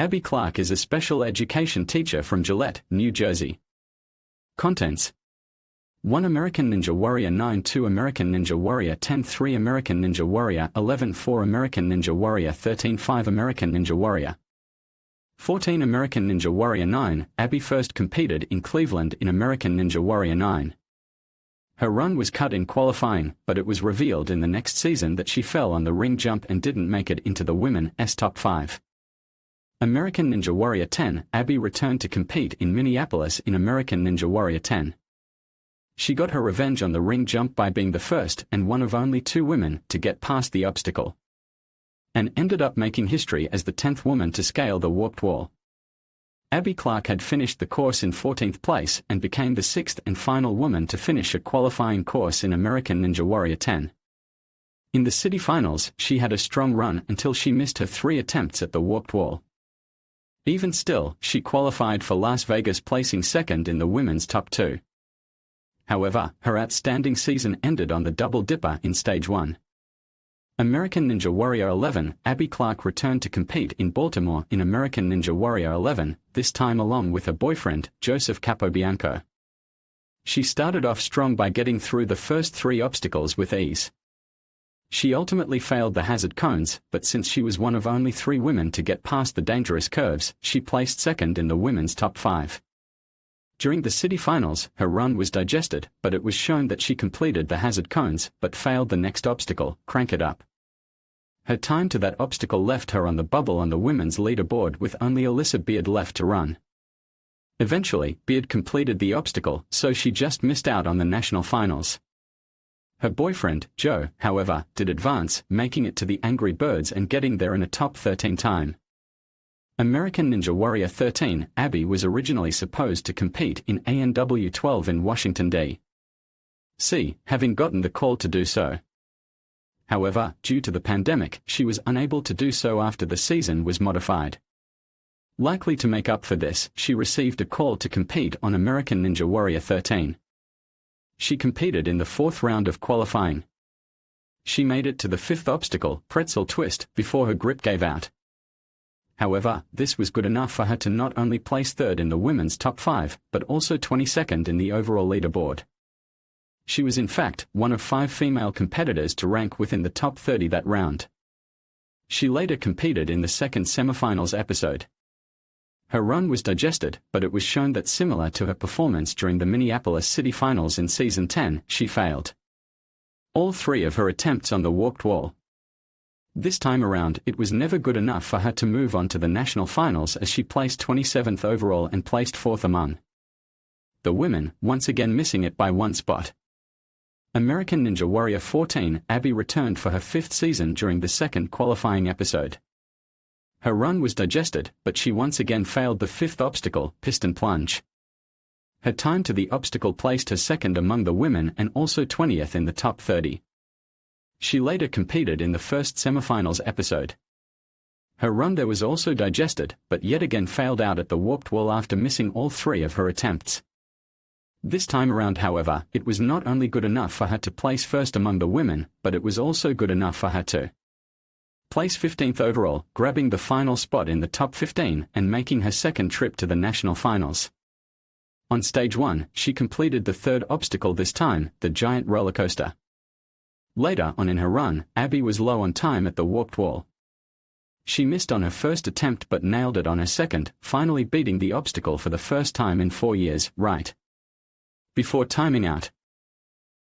Abby Clark is a special education teacher from Gillette, New Jersey. Contents: 1 American Ninja Warrior 9 2 American Ninja Warrior 10 3 American Ninja Warrior 11 4 American Ninja Warrior 13 5 American Ninja Warrior 14 American Ninja Warrior 9. Abby first competed in Cleveland in American Ninja Warrior 9. Her run was cut in qualifying, but it was revealed in the next season that she fell on the ring jump and didn't make it into the women's top 5. American Ninja Warrior 10. Abby returned to compete in Minneapolis in American Ninja Warrior 10. She got her revenge on the ring jump by being the first and one of only 2 women to get past the obstacle, and ended up making history as the 10th woman to scale the warped wall. Abby Clark had finished the course in 14th place and became the 6th and final woman to finish a qualifying course in American Ninja Warrior 10. In the city finals, she had a strong run until she missed her 3 attempts at the warped wall. Even still, she qualified for Las Vegas, placing second in the women's top 2. However, her outstanding season ended on the double dipper in stage 1. American Ninja Warrior 11. Abby Clark returned to compete in Baltimore in American Ninja Warrior 11, this time along with her boyfriend, Joseph Capobianco. She started off strong by getting through the first 3 obstacles with ease. She ultimately failed the hazard cones, but since she was one of only 3 women to get past the dangerous curves, she placed second in the women's top 5. During the city finals, her run was digested, but it was shown that she completed the hazard cones but failed the next obstacle, Crank It Up. Her time to that obstacle left her on the bubble on the women's leaderboard with only Alyssa Beard left to run. Eventually, Beard completed the obstacle, so she just missed out on the national finals. Her boyfriend, Joe, however, did advance, making it to the Angry Birds and getting there in a top 13 time. American Ninja Warrior 13. Abby was originally supposed to compete in ANW 12 in Washington, D.C., having gotten the call to do so. However, due to the pandemic, she was unable to do so after the season was modified. Likely to make up for this, she received a call to compete on American Ninja Warrior 13. She competed in the 4th round of qualifying. She made it to the 5th obstacle, Pretzel Twist, before her grip gave out. However, this was good enough for her to not only place 3rd in the women's top 5, but also 22nd in the overall leaderboard. She was in fact one of 5 female competitors to rank within the top 30 that round. She later competed in the 2nd semifinals episode. Her run was digested, but it was shown that similar to her performance during the Minneapolis City Finals in Season 10, she failed all 3 of her attempts on the warped wall. This time around, it was never good enough for her to move on to the national finals, as she placed 27th overall and placed 4th among the women, once again missing it by 1 spot. American Ninja Warrior 14. Abby returned for her 5th season during the 2nd qualifying episode. Her run was digested, but she once again failed the 5th obstacle, Piston Plunge. Her time to the obstacle placed her 2nd among the women and also 20th in the top 30. She later competed in the 1st semifinals episode. Her run there was also digested, but yet again failed out at the warped wall after missing all 3 of her attempts. This time around, however, it was not only good enough for her to place 1st among the women, but it was also good enough for her to place 15th overall, grabbing the final spot in the top 15 and making her 2nd trip to the national finals. On stage 1, she completed the 3rd obstacle, this time, the giant roller coaster. Later on in her run, Abby was low on time at the warped wall. She missed on her 1st attempt but nailed it on her 2nd, finally beating the obstacle for the first time in 4 years, right before timing out.